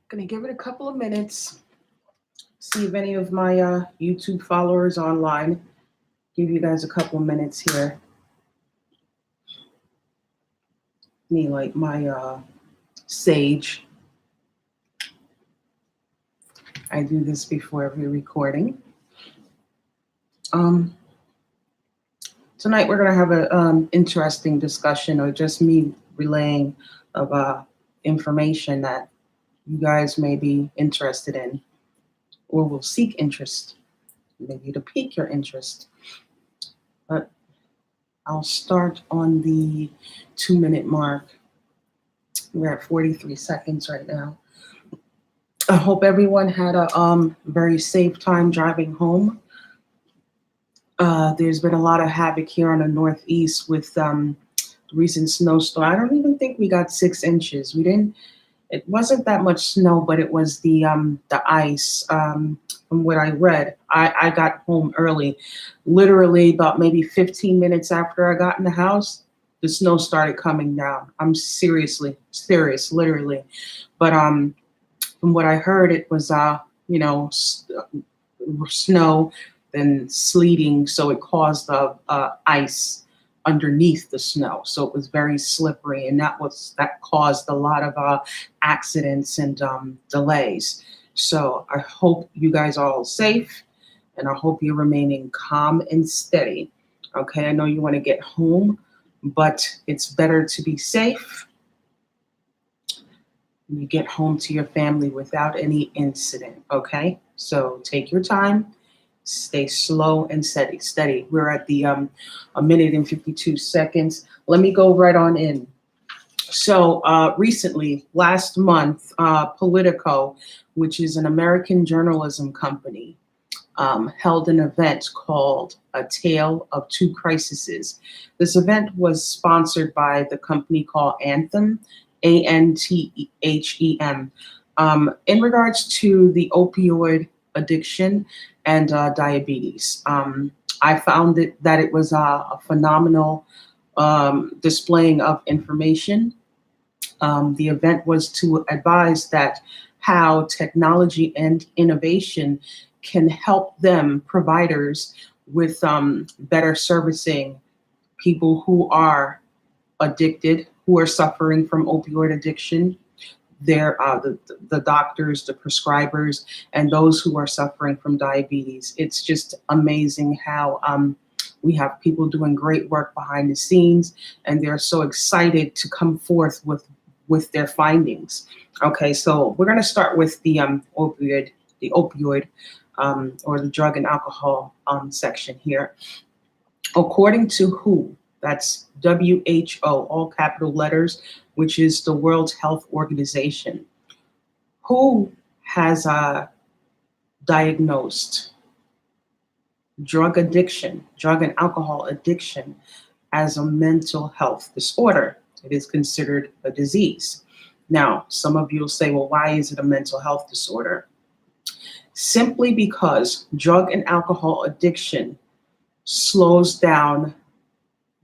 Gonna give it a couple of minutes, see if any of my YouTube followers online. Give you guys a couple of minutes here. Me like my sage. I do this before every recording. Um, Tonight we're gonna have an interesting discussion, or just me relaying of information that you guys may be interested in, or will seek interest, maybe to pique your interest. But I'll start on the 2 minute mark. We're at 43 seconds right now. I hope everyone had a very safe time driving home. There's been a lot of havoc here on the Northeast with recent snowstorm. I don't even think we got 6 inches. We didn't. It wasn't that much snow, but it was the ice. From what I read, I got home early, literally about maybe 15 minutes after I got in the house. The snow started coming down. I'm seriously serious, literally. But from what I heard, it was snow, then sleeting, so it caused the ice underneath the snow, so it was very slippery, and that caused a lot of accidents and delays. So I hope you guys are all safe, and I hope you're remaining calm and steady. Okay, I know you want to get home, but it's better to be safe. You get home to your family without any incident. Okay, so take your time. Stay slow and steady. Steady. We're at the a minute and 52 seconds. Let me go right on in. So recently, last month, Politico, which is an American journalism company, held an event called A Tale of Two Crises. This event was sponsored by the company called Anthem, Anthem, in regards to the opioid addiction and diabetes. I found that it was a phenomenal displaying of information. The event was to advise that how technology and innovation can help them, providers, with better servicing people who are addicted, who are suffering from opioid addiction. They're the doctors, the prescribers, and those who are suffering from diabetes. It's just amazing how we have people doing great work behind the scenes, and they're so excited to come forth with their findings. Okay, so we're going to start with the opioid, or the drug and alcohol section here. According to WHO, that's WHO, all capital letters, which is the World Health Organization, WHO has diagnosed drug addiction, drug and alcohol addiction, as a mental health disorder. It is considered a disease. Now, some of you will say, well, why is it a mental health disorder? Simply because drug and alcohol addiction slows down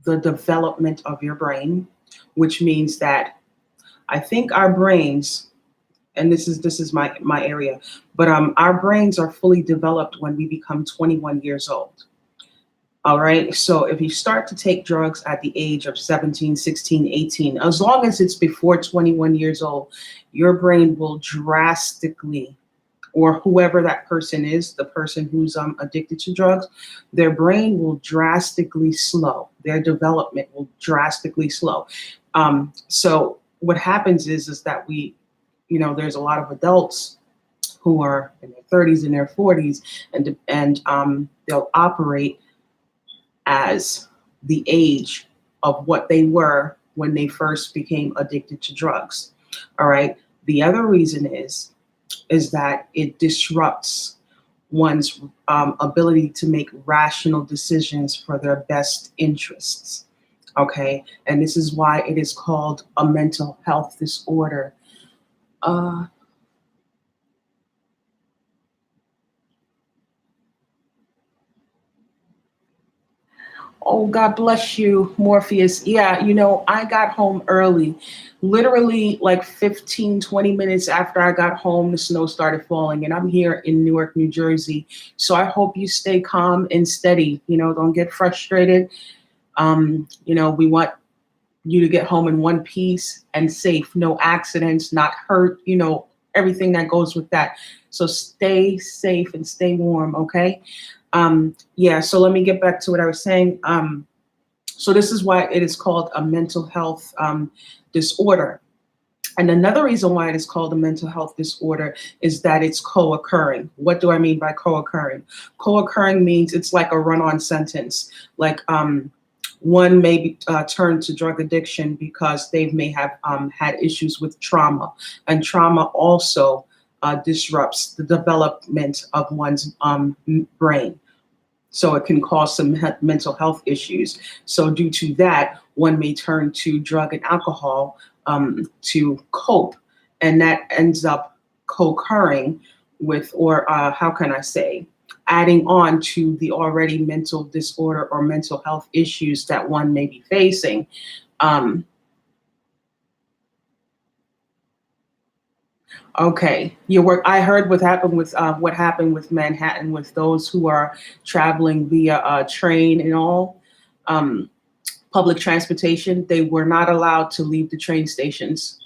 the development of your brain, which means that I think our brains, and this is my area, but our brains are fully developed when we become 21 years old. All right. So if you start to take drugs at the age of 17, 16, 18, as long as it's before 21 years old, your brain will drastically, or whoever that person is, the person who's addicted to drugs, their brain will drastically slow. Their development will drastically slow. So what happens is that there's a lot of adults who are in their 30s and their 40s, and they'll operate as the age of what they were when they first became addicted to drugs. All right. The other reason is that it disrupts one's ability to make rational decisions for their best interests. Okay. And this is why it is called a mental health disorder. Uh, Oh, God bless you, Morpheus. Yeah, I got home early. Literally like 15, 20 minutes after I got home, the snow started falling, and I'm here in Newark, New Jersey. So I hope you stay calm and steady. Don't get frustrated. We want you to get home in one piece and safe, no accidents, not hurt, everything that goes with that. So stay safe and stay warm, okay? Yeah, so let me get back to what I was saying. So this is why it is called a mental health disorder. And another reason why it is called a mental health disorder is that it's co-occurring. What do I mean by co-occurring? Co-occurring means it's like a run-on sentence. Like one may be turned to drug addiction because they may have had issues with trauma. And trauma also disrupts the development of one's brain. So it can cause some mental health issues. So due to that, one may turn to drug and alcohol to cope, and that ends up co-occurring with, or how can I say, adding on to the already mental disorder or mental health issues that one may be facing. Um, Okay, your work. I heard what happened with Manhattan with those who are traveling via train and all public transportation. They were not allowed to leave the train stations.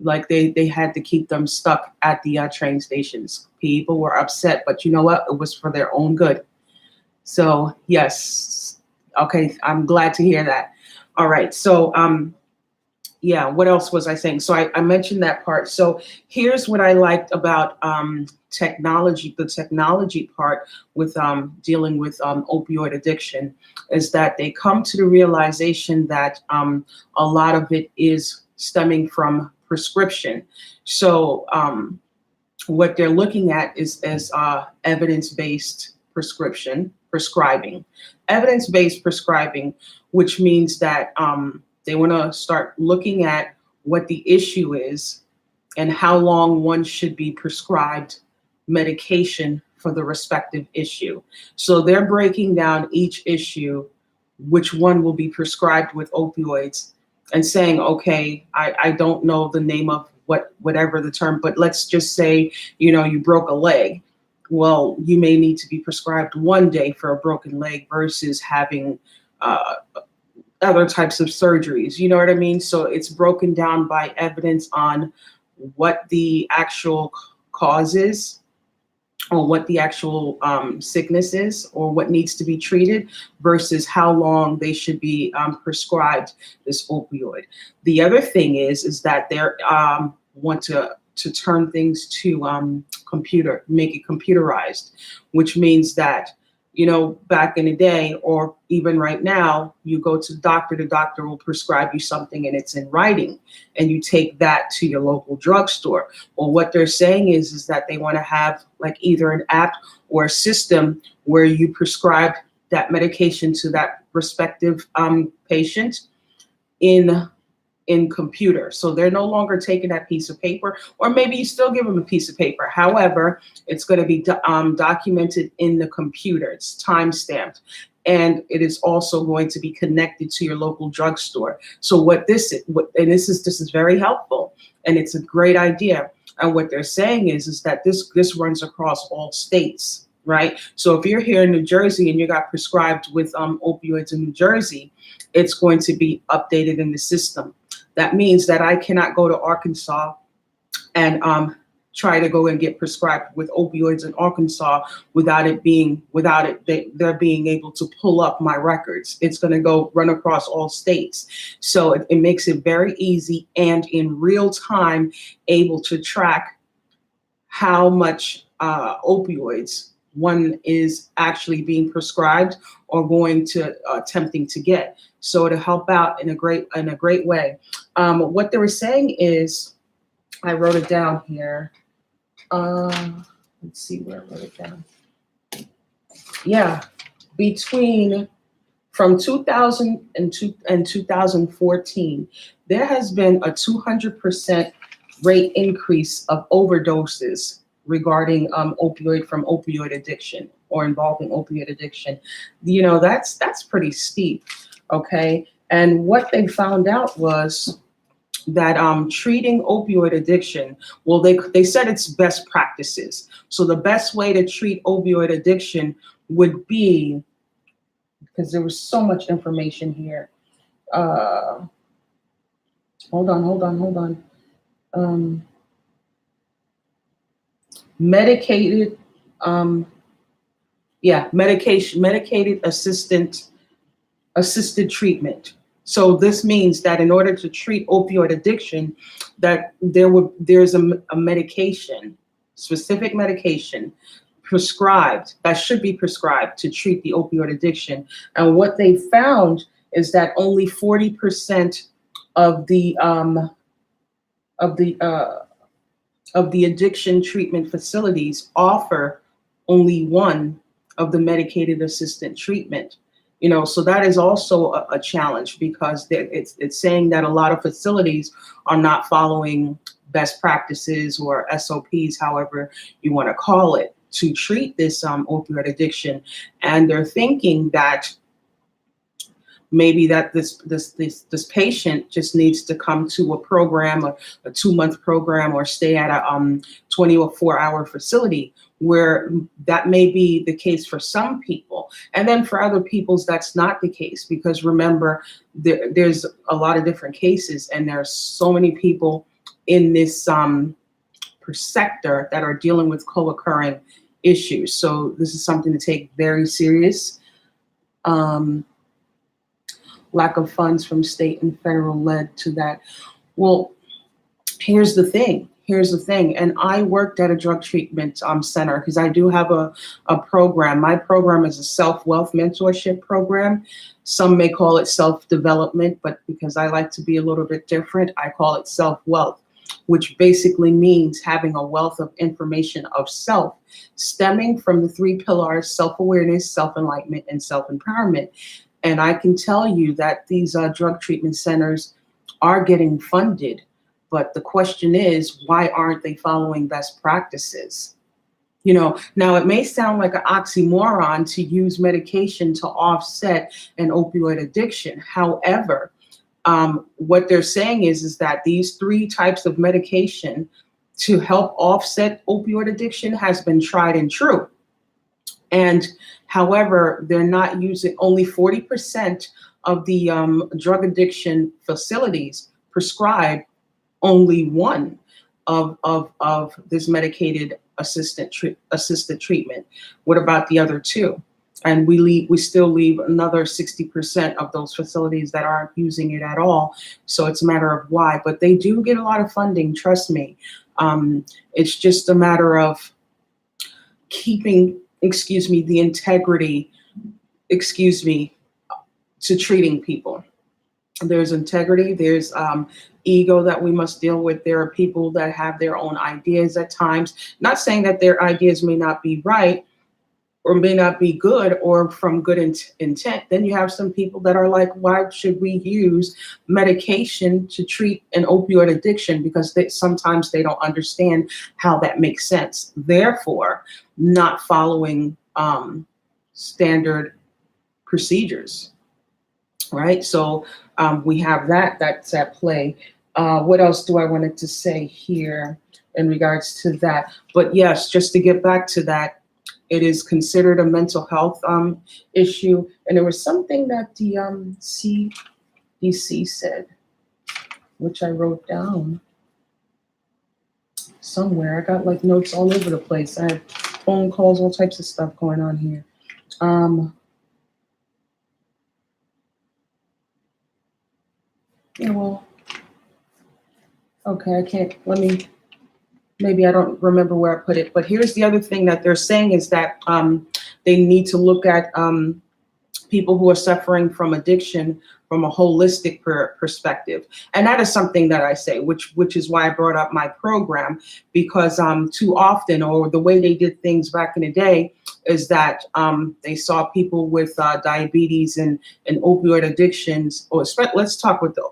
Like they had to keep them stuck at the train stations. People were upset, but you know what? It was for their own good. So yes, okay, I'm glad to hear that. All right, so yeah, what else was I saying? So I mentioned that part. So here's what I liked about technology, the technology part with dealing with opioid addiction, is that they come to the realization that a lot of it is stemming from prescription. So what they're looking at is as evidence-based prescribing, evidence-based prescribing, which means that they want to start looking at what the issue is and how long one should be prescribed medication for the respective issue. So they're breaking down each issue, which one will be prescribed with opioids, and saying, okay, I don't know the name of whatever the term, but let's just say, you broke a leg. Well, you may need to be prescribed one day for a broken leg versus having other types of surgeries. You know what I mean? So it's broken down by evidence on what the actual cause is, or what the actual sickness is, or what needs to be treated, versus how long they should be prescribed this opioid. The other thing is that they want to turn things to computer, make it computerized, which means that back in the day, or even right now, you go to the doctor will prescribe you something and it's in writing, and you take that to your local drugstore. Well, what they're saying is that they want to have like either an app or a system where you prescribe that medication to that respective patient in computer. So they're no longer taking that piece of paper, or maybe you still give them a piece of paper. However, it's going to be documented in the computer. It's time stamped. And it is also going to be connected to your local drugstore. So this is very helpful, and it's a great idea. And what they're saying is that this runs across all states, right? So if you're here in New Jersey and you got prescribed with opioids in New Jersey, it's going to be updated in the system. That means that I cannot go to Arkansas and try to go and get prescribed with opioids in Arkansas without they're being able to pull up my records. It's going to go run across all states. So it makes it very easy and in real time able to track how much opioids one is actually being prescribed or going to attempting to get. So to help out in a great way. What they were saying is, I wrote it down here. Let's see where I wrote it down. Yeah, from 2002 and 2014, there has been a 200% increase of overdoses regarding opioid addiction. or involving opioid addiction. That's pretty steep. Okay. And what they found out was that treating opioid addiction, well, they said it's best practices. So the best way to treat opioid addiction would be, because there was so much information here. Uh, hold on. Um, medicated, medicated assisted treatment. So this means that in order to treat opioid addiction, that there's a medication, specific medication prescribed, that should be prescribed to treat the opioid addiction. And what they found is that only 40% of the of the uh, of the addiction treatment facilities offer only one of the medicated assisted treatment. So that is also a challenge, because it's saying that a lot of facilities are not following best practices or SOPs, however you want to call it, to treat this opioid addiction. And they're thinking that maybe that this patient just needs to come to a program, a 2-month program, or stay at a 24-hour facility, where that may be the case for some people. And then for other people's, that's not the case, because remember, there's a lot of different cases, and there's so many people in this sector that are dealing with co-occurring issues. So this is something to take very serious. Lack of funds from state and federal led to that. Well, here's the thing. And I worked at a drug treatment center, because I do have a program. My program is a self-wealth mentorship program. Some may call it self-development, but because I like to be a little bit different, I call it self-wealth, which basically means having a wealth of information of self, stemming from the 3 pillars: self-awareness, self-enlightenment, and self-empowerment. And I can tell you that these drug treatment centers are getting funded. But the question is, why aren't they following best practices? Now it may sound like an oxymoron to use medication to offset an opioid addiction. However, what they're saying is that these 3 types of medication to help offset opioid addiction has been tried and true. And however, they're not using, only 40% of the drug addiction facilities prescribe only one of this medicated assisted treatment. What about the other 2? And we still leave another 60% of those facilities that aren't using it at all. So it's a matter of why. But they do get a lot of funding, trust me. It's just a matter of keeping, the integrity, to treating people. There's integrity, there's ego that we must deal with. There are people that have their own ideas at times. Not saying that their ideas may not be right or may not be good or from good intent. Then you have some people that are like, why should we use medication to treat an opioid addiction? Because sometimes they don't understand how that makes sense. Therefore, not following standard procedures, right? So we have that's at play. What else do I wanted to say here in regards to that? But yes, just to get back to that, it is considered a mental health issue. And there was something that the CDC said, which I wrote down somewhere. I got like notes all over the place. I had phone calls, all types of stuff going on here. Yeah, well, okay, I can't, maybe I don't remember where I put it, but here's the other thing that they're saying is that they need to look at people who are suffering from addiction from a holistic perspective. And that is something that I say, which is why I brought up my program, because too often, or the way they did things back in the day, is that they saw people with diabetes and opioid addictions, or let's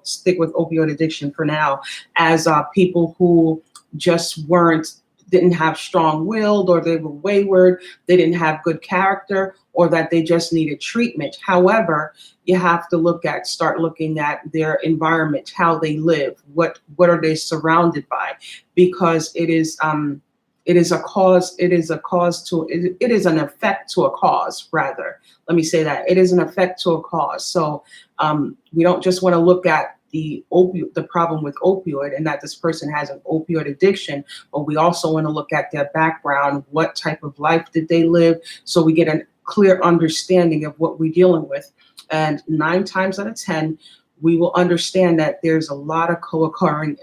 stick with opioid addiction for now, as people who just weren't didn't have strong-willed, or they were wayward, they didn't have good character, or that they just needed treatment. However, you have to start looking at their environment, how they live, what are they surrounded by, because it is an effect to a cause, rather. Let me say that. It is an effect to a cause. So we don't just want to look at the problem with opioid and that this person has an opioid addiction, but we also want to look at their background, what type of life did they live, so we get a clear understanding of what we're dealing with. And 9 times out of 10, we will understand that there's a lot of co-occurring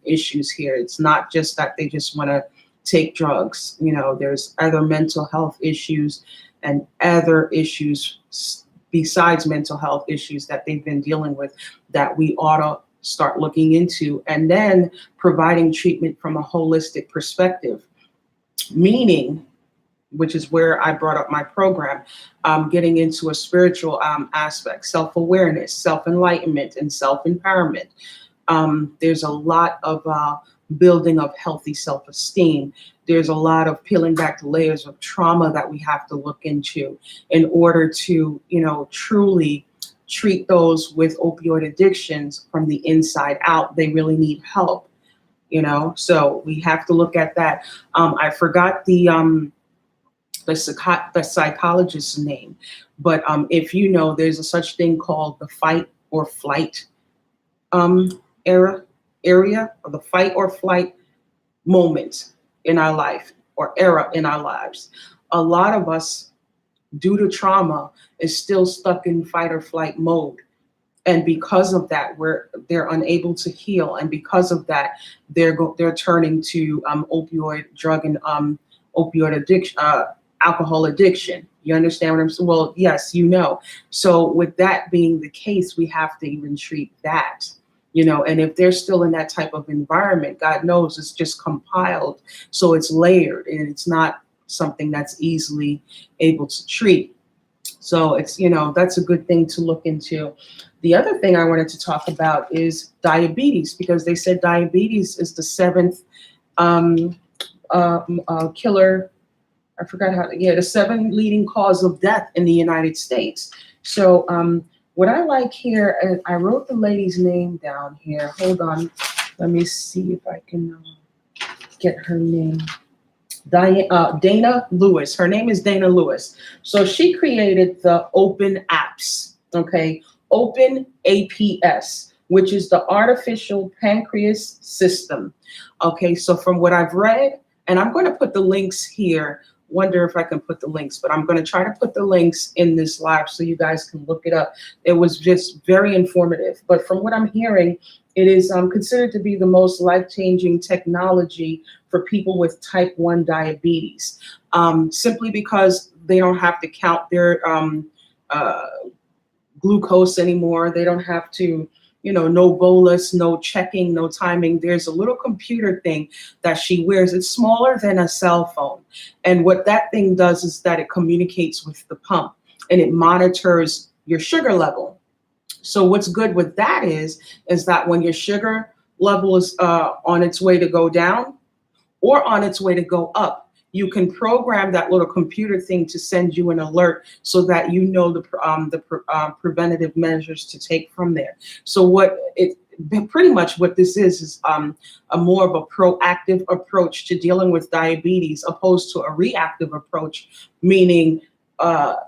issues here. It's not just that they just want to take drugs. There's other mental health issues and other issues besides mental health issues that they've been dealing with that we ought to start looking into, and then providing treatment from a holistic perspective, meaning, which is where I brought up my program, getting into a spiritual aspect, self-awareness, self-enlightenment, and self-empowerment. There's a lot of building of healthy self-esteem. There's a lot of peeling back the layers of trauma that we have to look into in order to, truly treat those with opioid addictions from the inside out. They really need help, so we have to look at that. I forgot the psychologist's name, but if there's a such thing called the fight or flight area, or the fight or flight moment in our life, or era in our lives. A lot of us, due to trauma, is still stuck in fight or flight mode. And because of that, they're unable to heal. And because of that, they're turning to opioid drug and opioid addiction, alcohol addiction. You understand what I'm saying? Well, yes, So with that being the case, we have to even treat that. And if they're still in that type of environment, God knows it's just compiled. So it's layered, and it's not something that's easily able to treat. So it's, that's a good thing to look into. The other thing I wanted to talk about is diabetes, because they said diabetes is the 7th killer. I forgot the 7th leading cause of death in the United States. So what I like here, I wrote the lady's name down here. Hold on. Let me see if I can get her name. Dana Lewis. Her name is Dana Lewis. So she created the Open Apps, okay? Open APS, which is the artificial pancreas system. Okay, so from what I've read, and I'm going to put the links here. Wonder if I can put the links, but I'm going to try to put the links in this live so you guys can look it up. It was just very informative. But from what I'm hearing, it is considered to be the most life-changing technology for people with type 1 diabetes, simply because they don't have to count their glucose anymore. They don't have to, no bolus, no checking, no timing. There's a little computer thing that she wears. It's smaller than a cell phone. And what that thing does is that it communicates with the pump, and it monitors your sugar level. So what's good with that is that when your sugar level is on its way to go down or on its way to go up, you can program that little computer thing to send you an alert so that the preventative measures to take from there. So pretty much what this is a more of a proactive approach to dealing with diabetes, opposed to a reactive approach, meaning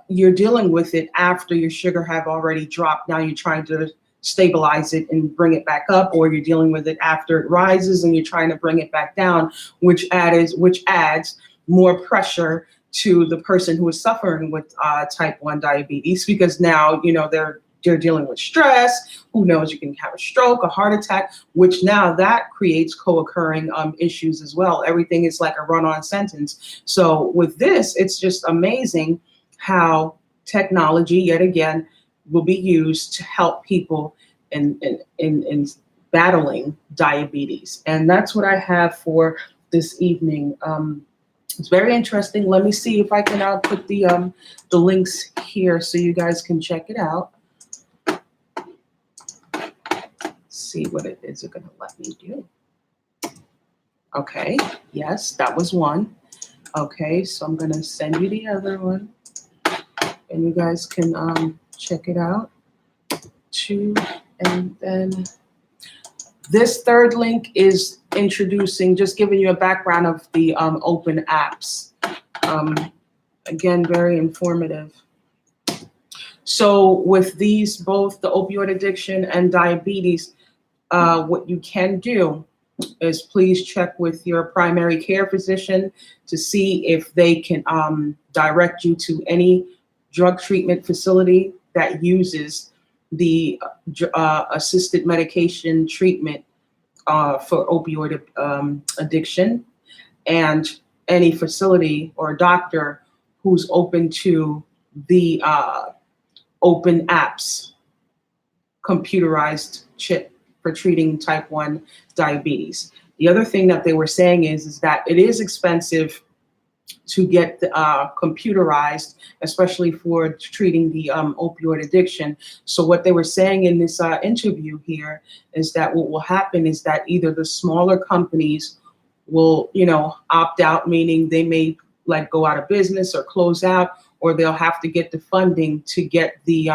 you're dealing with it after your sugar have already dropped. Now you're trying to stabilize it and bring it back up, or you're dealing with it after it rises and you're trying to bring it back down, which adds more pressure to the person who is suffering with type 1 diabetes, because now, they're dealing with stress. Who knows, you can have a stroke, a heart attack, which now that creates co-occurring issues as well. Everything is like a run-on sentence. So with this, it's just amazing how technology, yet again, will be used to help people in battling diabetes. And that's what I have for this evening. It's very interesting. Let me see if I can put the links here so you guys can check it out. See what it is going to let me do. Okay, yes, that was one. Okay, so I'm gonna send you the other one, and you guys can check it out too. And then this third link is introducing, just giving you a background of the open apps. Um, Again, very informative. So with these, both the opioid addiction and diabetes, what you can do is please check with your primary care physician to see if they can direct you to any drug treatment facility that uses the assisted medication treatment for opioid addiction, and any facility or doctor who's open to the open apps computerized chip for treating type 1 diabetes. The other thing that they were saying is that it is expensive to get computerized, especially for treating the opioid addiction. So what they were saying in this interview here is that what will happen is that either the smaller companies will, opt out, meaning they may like go out of business or close out, or they'll have to get the funding to get the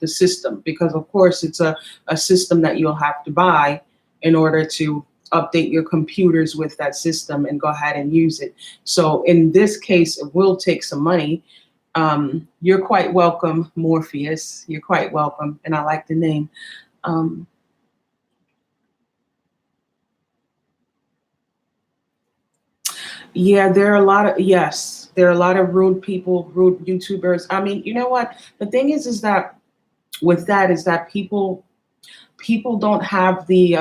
system, because of course it's a system that you'll have to buy in order to update your computers with that system and go ahead and use it. So in this case, it will take some money. You're quite welcome, Morpheus. You're quite welcome, and I like the name. Um, Yeah, there are a lot of, yes, there are a lot of rude people, rude YouTubers. I mean, you know what? The thing is that with that is that people don't have the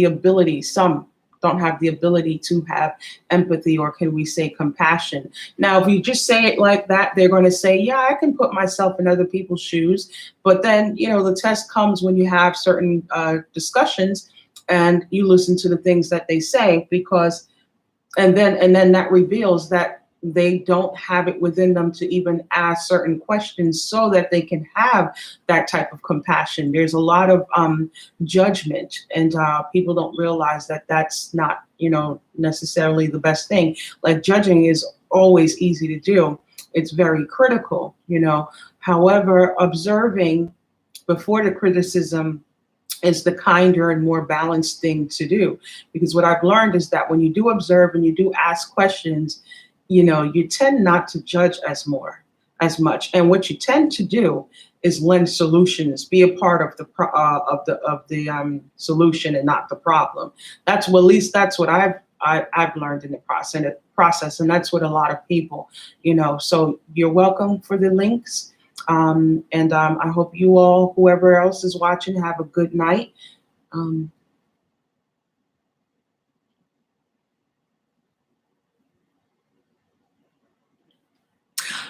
ability. Some don't have the ability to have empathy, or can we say compassion? Now, if you just say it like that, they're going to say, "Yeah, I can put myself in other people's shoes." But then, the test comes when you have certain discussions and you listen to the things that they say, because and then that reveals that they don't have it within them to even ask certain questions so that they can have that type of compassion. There's a lot of judgment, and people don't realize that that's not, necessarily the best thing. Like, judging is always easy to do. It's very critical. However, observing before the criticism is the kinder and more balanced thing to do. Because what I've learned is that when you do observe and you do ask questions, you tend not to judge as much. And what you tend to do is lend solutions, be a part of the solution and not the problem. At least that's what I've learned in the process, and that's what a lot of people. So you're welcome for the links. And I hope you all, whoever else is watching, have a good night. Um,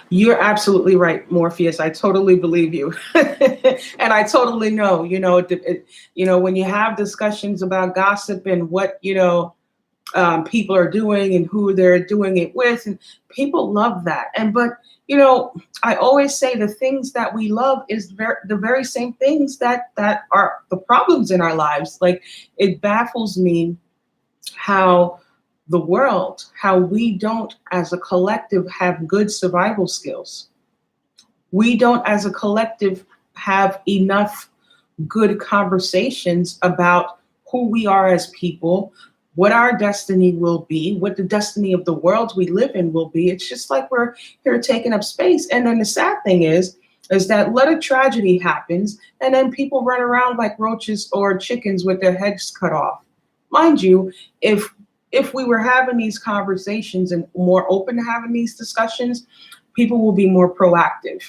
you're absolutely right, Morpheus. I totally believe you. And I totally know, when you have discussions about gossip and what, people are doing and who they're doing it with, and people love that. I always say the things that we love is the very same things that are the problems in our lives. Like, it baffles me how how we don't as a collective have good survival skills. We don't as a collective have enough good conversations about who we are as people, what our destiny will be, what the destiny of the world we live in will be. It's just like we're here taking up space. And then the sad thing is that let a tragedy happens, and then people run around like roaches or chickens with their heads cut off. Mind you, if we were having these conversations and more open to having these discussions, people will be more proactive,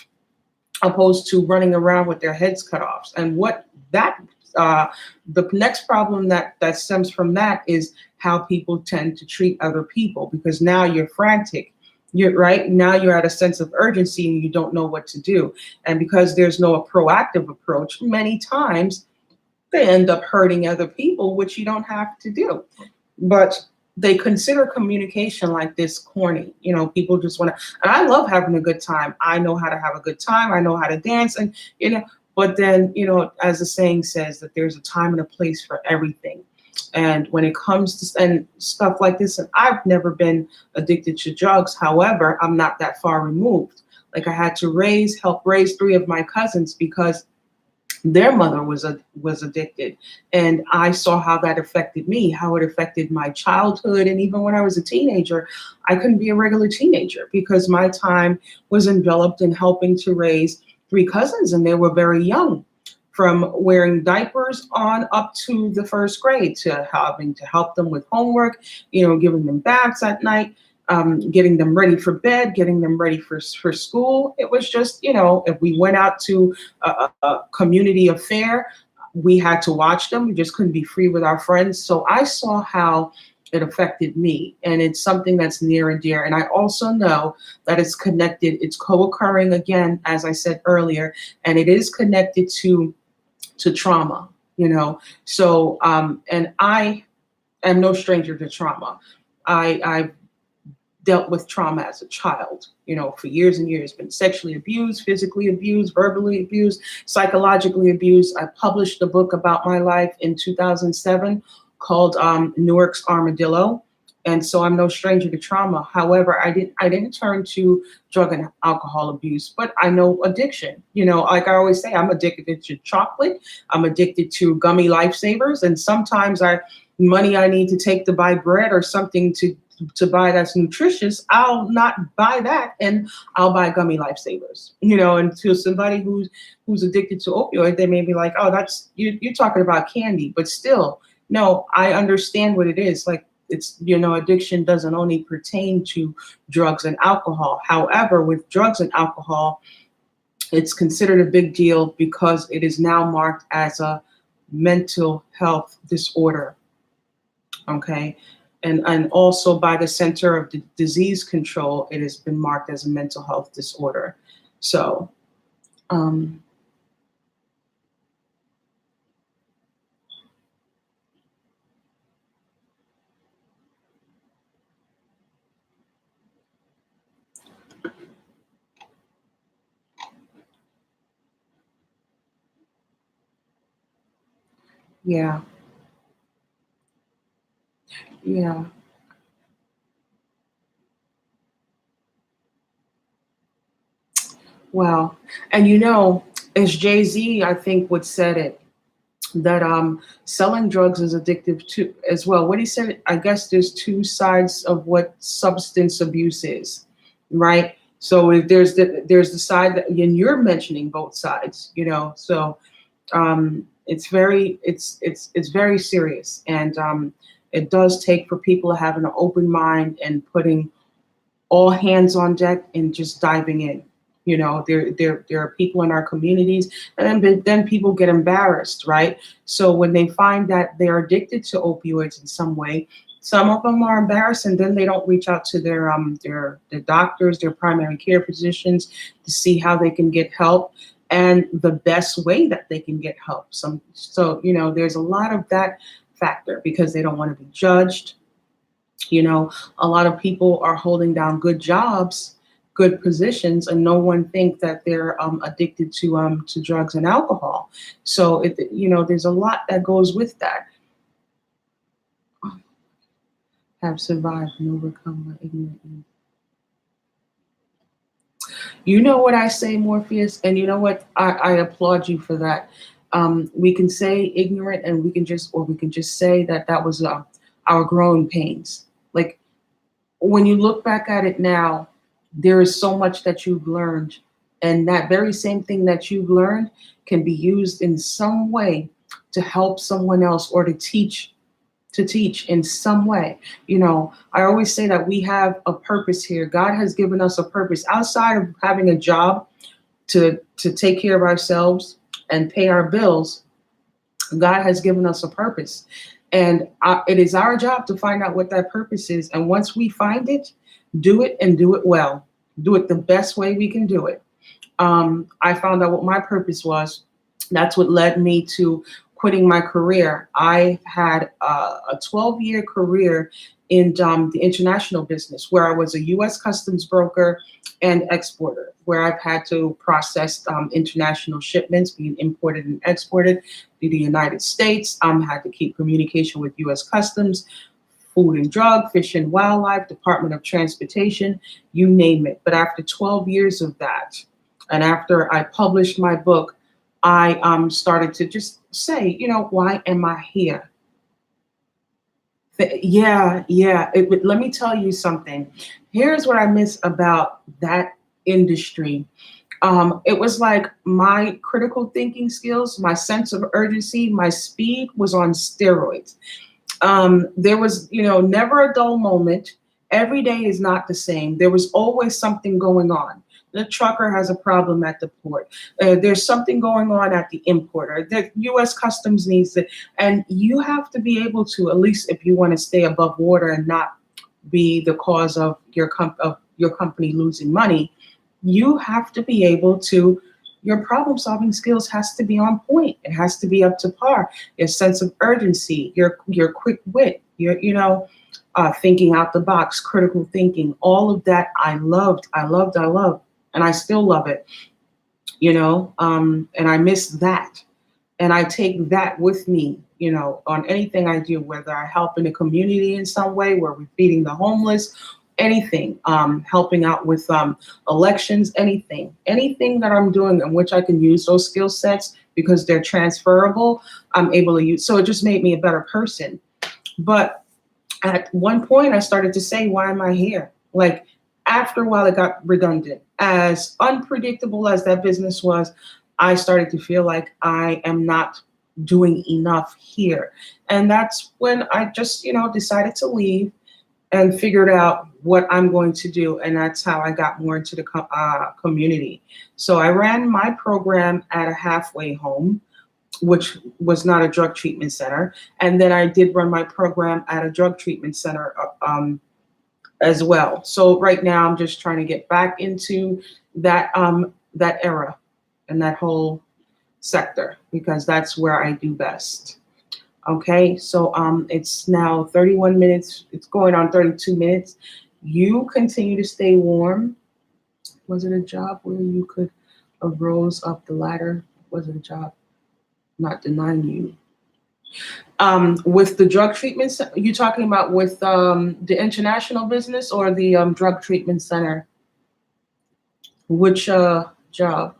opposed to running around with their heads cut off. And what that the next problem that stems from that is how people tend to treat other people, because now you're frantic. You're right now, you're at a sense of urgency and you don't know what to do. And because there's no proactive approach, many times they end up hurting other people, which you don't have to do. But they consider communication like this corny. People just want to, and I love having a good time. I know how to have a good time. I know how to dance. But then, as the saying says, that there's a time and a place for everything. And when it comes to and stuff like this, and I've never been addicted to drugs. However, I'm not that far removed. Like I had to help raise three of my cousins because their mother was addicted, and I saw how that affected me, how it affected my childhood, and even when I was a teenager, I couldn't be a regular teenager because my time was enveloped in helping to raise three cousins, and they were very young, from wearing diapers on up to the first grade, to having to help them with homework, giving them baths at night, getting them ready for bed, getting them ready for school. It was just, if we went out to a community affair, we had to watch them. We just couldn't be free with our friends. So I saw how it affected me. And it's something that's near and dear. And I also know that it's connected, it's co-occurring again, as I said earlier, and it is connected to trauma, So, and I am no stranger to trauma. I've dealt with trauma as a child, for years and years, been sexually abused, physically abused, verbally abused, psychologically abused. I published a book about my life in 2007 called Newark's Armadillo. And so I'm no stranger to trauma. However, I didn't turn to drug and alcohol abuse, but I know addiction. Like I always say, I'm addicted to chocolate. I'm addicted to gummy lifesavers. And sometimes money I need to take to buy bread or something to buy that's nutritious, I'll not buy that, and I'll buy gummy lifesavers. And to somebody who's addicted to opioid, they may be like, oh, that's you're talking about candy, but still, no, I understand what it is. Like, it's, addiction doesn't only pertain to drugs and alcohol. However, with drugs and alcohol, it's considered a big deal because it is now marked as a mental health disorder. Okay. And also by the Center of Disease Control, it has been marked as a mental health disorder. So, yeah, yeah. Wow. And as Jay-Z, I think, would said it, that selling drugs is addictive too as well. What he said, I guess there's two sides of what substance abuse is, right? So if there's the side that, and you're mentioning both sides, so it's very serious, and it does take for people to have an open mind and putting all hands on deck and just diving in. There are people in our communities, and then people get embarrassed, right? So when they find that they're addicted to opioids in some way, some of them are embarrassed, and then they don't reach out to their doctors, their primary care physicians, to see how they can get help and the best way that they can get help. So there's a lot of that factor because they don't want to be judged. A lot of people are holding down good jobs, good positions, and no one think that they're addicted to drugs and alcohol. So there's a lot that goes with that. Have survived and overcome my ignorance. You know what I say, Morpheus, and you know what, I applaud you for that. We can say ignorant, and we can just say that was our growing pains. Like, when you look back at it now, there is so much that you've learned, and that very same thing that you've learned can be used in some way to help someone else, or to teach in some way. I always say that we have a purpose here. God has given us a purpose outside of having a job to take care of ourselves and pay our bills. God has given us a purpose. And it is our job to find out what that purpose is. And once we find it, do it, and do it well. Do it the best way we can do it. I found out what my purpose was. That's what led me to quitting my career. I had a 12-year career in the international business, where I was a U.S. customs broker and exporter, where I've had to process international shipments being imported and exported to the United States. Had to keep communication with U.S. Customs, Food and Drug, Fish and Wildlife, Department of Transportation, you name it. But after 12 years of that, and after I published my book, I started to just say, why am I here? Yeah. Let me tell you something. Here's what I miss about that industry. It was like my critical thinking skills, my sense of urgency, my speed was on steroids. There was, never a dull moment. Every day is not the same. There was always something going on. The trucker has a problem at the port. There's something going on at the importer. The U.S. Customs needs it. And you have to be able to, at least if you want to stay above water and not be the cause of your company losing money, you have to be able to, your problem solving skills has to be on point. It has to be up to par. Your sense of urgency, your quick wit, your, thinking out the box, critical thinking, all of that I loved. And I still love it, and I miss that. And I take that with me, on anything I do, whether I help in the community in some way, where we're feeding the homeless, anything, helping out with elections, anything that I'm doing in which I can use those skill sets because they're transferable, I'm able to use. So it just made me a better person. But at one point I started to say, why am I here? Like, after a while, it got redundant. As unpredictable as that business was, I started to feel like I am not doing enough here. And that's when I just, decided to leave and figured out what I'm going to do. And that's how I got more into the community. So I ran my program at a halfway home, which was not a drug treatment center. And then I did run my program at a drug treatment center as well. So right now I'm just trying to get back into that era and that whole sector, because that's where I do best. Okay, so it's now 31 minutes. It's going on 32 minutes. You continue to stay warm. Was it a job where you could rose up the ladder? Was it a job? Not denying you. With the drug treatment, you talking about with the international business or the drug treatment center? Which job?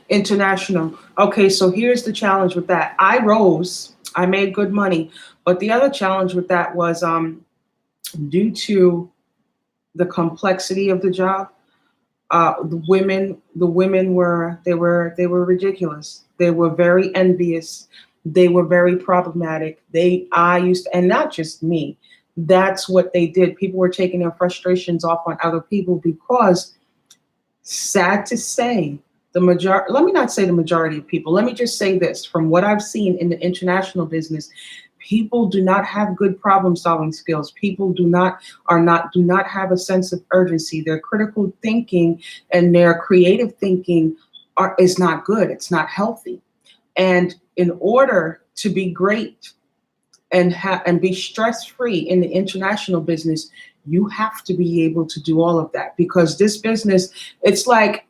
International. Okay, so here's the challenge with that. I rose, I made good money, but the other challenge with that was due to the complexity of the job. The women were ridiculous. They were very envious. They were very problematic. And not just me. That's what they did. People were taking their frustrations off on other people because, sad to say, let me not say the majority of people. Let me just say this: from what I've seen in the international business, people do not have good problem solving skills. People do not have a sense of urgency. Their critical thinking and their creative thinking is not good. It's not healthy. And in order to be great and be stress free in the international business, you have to be able to do all of that, because this business, it's like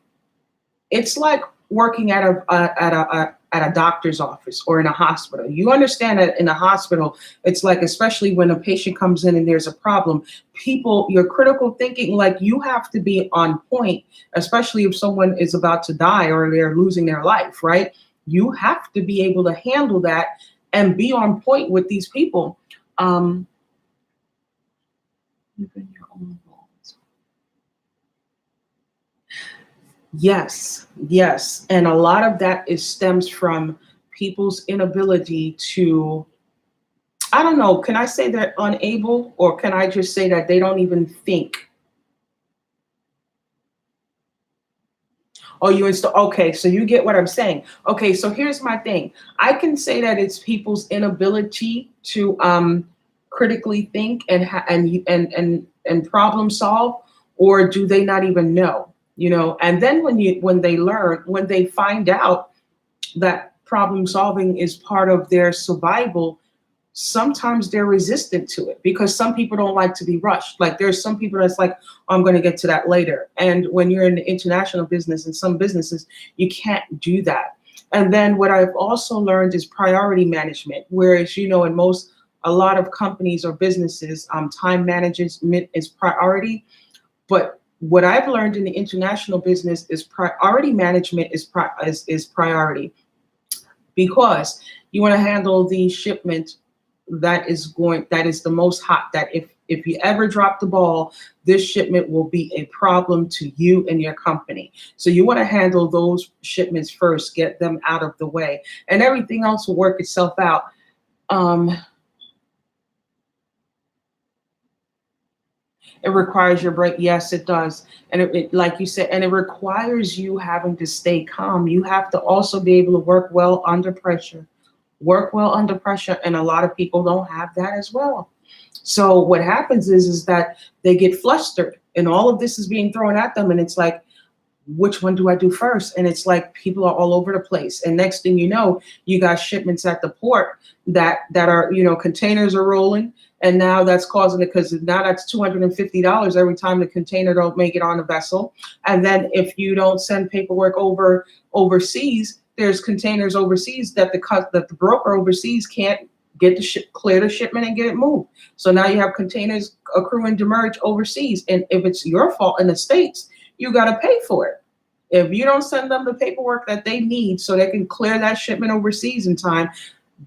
working at a doctor's office or in a hospital. You understand that in a hospital, it's like, especially when a patient comes in and there's a problem, your critical thinking, like, you have to be on point, especially if someone is about to die or they're losing their life, right? You have to be able to handle that and be on point with these people. Yes. And a lot of that stems from people's inability to, I don't know, can I say they're unable, or can I just say that they don't even think? Oh, okay, so you get what I'm saying. Okay, so here's my thing. I can say that it's people's inability to critically think and problem solve, or do they not even know? And then when they find out that problem solving is part of their survival, sometimes they're resistant to it because some people don't like to be rushed. Like there's some people that's like, oh, I'm going to get to that later. And when you're in the international business and some businesses, you can't do that. And then what I've also learned is priority management, whereas, in a lot of companies or businesses, time management is priority. But what I've learned in the international business is priority management is priority, because you want to handle the shipment that is the most hot, that if you ever drop the ball, this shipment will be a problem to you and your company. So you want to handle those shipments first, get them out of the way, and everything else will work itself out. um, It requires your break. Yes, it does. And like you said, and it requires you having to stay calm. You have to also be able to work well under pressure. Work well under pressure. And a lot of people don't have that as well. So what happens is that they get flustered and all of this is being thrown at them. And it's like, which one do I do first? And it's like people are all over the place. And next thing you know, you got shipments at the port that are, containers are rolling. And now that's causing it, because now that's $250 every time the container don't make it on the vessel. And then if you don't send paperwork overseas, there's containers overseas that the broker overseas can't get clear the shipment and get it moved. So now you have containers accruing demurrage overseas. And if it's your fault in the States, you got to pay for it. If you don't send them the paperwork that they need so they can clear that shipment overseas in time,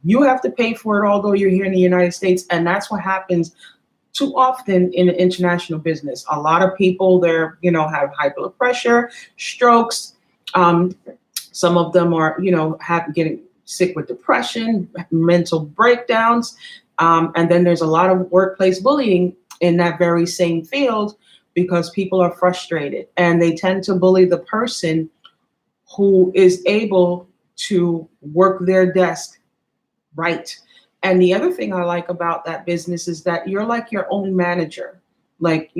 you have to pay for it, although you're here in the United States. And that's what happens too often in the international business. A lot of people there, have high blood pressure, strokes. Some of them are, getting sick with depression, mental breakdowns. And then there's a lot of workplace bullying in that very same field, because people are frustrated and they tend to bully the person who is able to work their desk right. And the other thing I like about that business is that you're like your own manager. Like,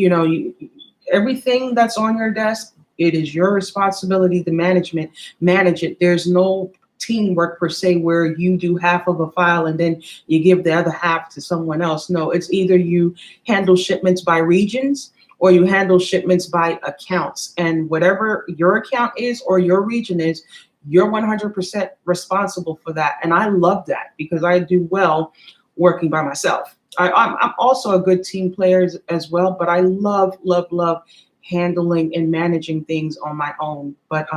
everything that's on your desk, it is your responsibility to manage it. There's no teamwork per se where you do half of a file and then you give the other half to someone else. No, it's either you handle shipments by regions or you handle shipments by accounts. And whatever your account is or your region is, you're 100% responsible for that. And I love that because I do well working by myself. I'm also a good team player as well, but I love, love, love handling and managing things on my own. But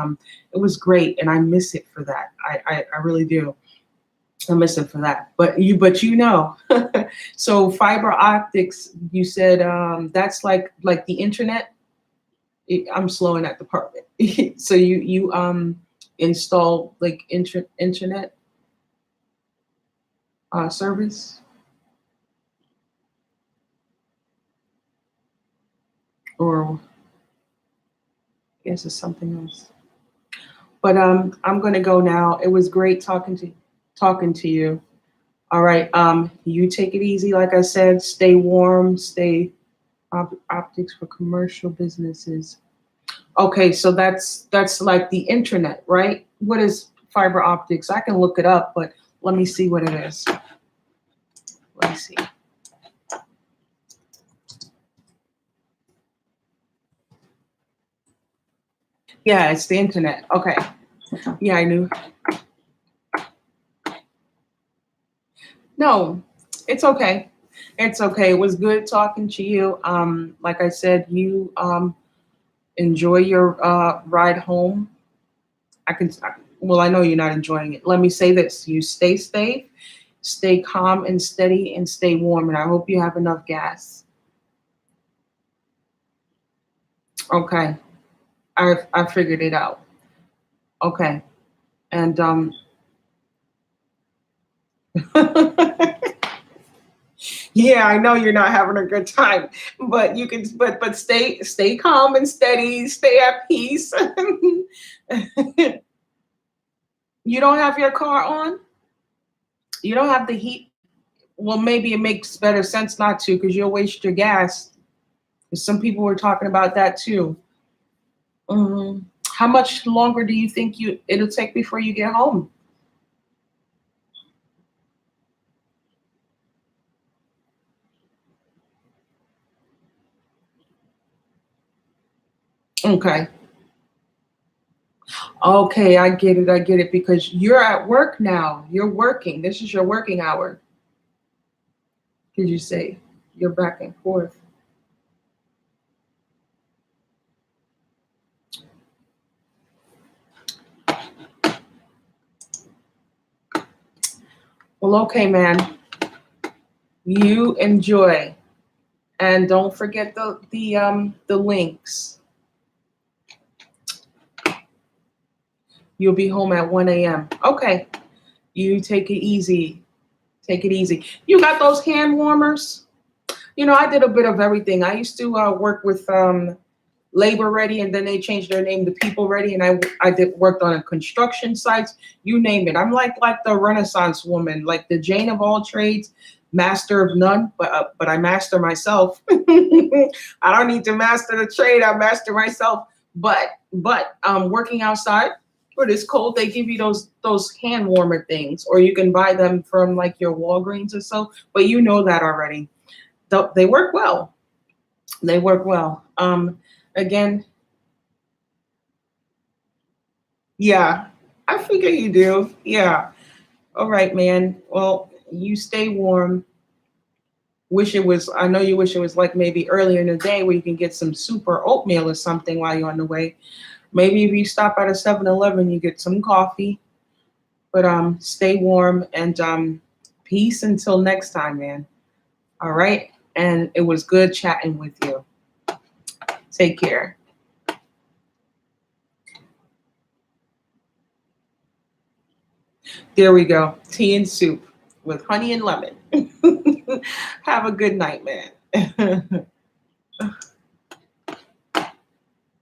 it was great, and I miss it for that. I really do. I miss it for that. But so fiber optics, you said that's like the internet. I'm slow in that department. So you install like internet service, or I guess it's something else. But I'm gonna go now. It was great talking to you. All right. You take it easy. Like I said, stay warm. Stay optics for commercial businesses. Okay, so that's like the internet, right? What is fiber optics? I can look it up, but let me see what it is. Let me see. Yeah, it's the internet. Okay. Yeah, I knew. No, it's okay. It's okay. It was good talking to you. Like I said, you enjoy your ride home. I can. Well, I know you're not enjoying it. Let me say this: you stay safe, stay calm and steady, and stay warm. And I hope you have enough gas. Okay, I figured it out. Okay, and yeah, I know you're not having a good time, but you can, but stay calm and steady, stay at peace. You don't have your car on? You don't have the heat? Well, maybe it makes better sense not to, because you'll waste your gas. Some people were talking about that too. How much longer do you think it'll take before you get home? Okay. Okay, I get it. I get it because you're at work now. You're working. This is your working hour. Did you say you're back and forth? Well, okay, man. You enjoy, and don't forget the links. You'll be home at 1 a.m. Okay. You take it easy. Take it easy. You got those hand warmers? I did a bit of everything. I used to work with Labor Ready, and then they changed their name to People Ready, and I did worked on a construction sites. You name it. I'm like the Renaissance woman, like the Jane of all trades, master of none. But I master myself. I don't need to master the trade. I master myself. But working outside for this cold, they give you those hand warmer things, or you can buy them from like your Walgreens or so. But you know that already. They work well. They work well. Again, yeah, I figure you do. Yeah. All right, man. Well, you stay warm. I know you wish it was like maybe earlier in the day where you can get some soup or oatmeal or something while you're on the way. Maybe if you stop at a 7-Eleven, you get some coffee. But stay warm and peace until next time, man. All right. And it was good chatting with you. Take care. There we go. Tea and soup with honey and lemon. Have a good night, man.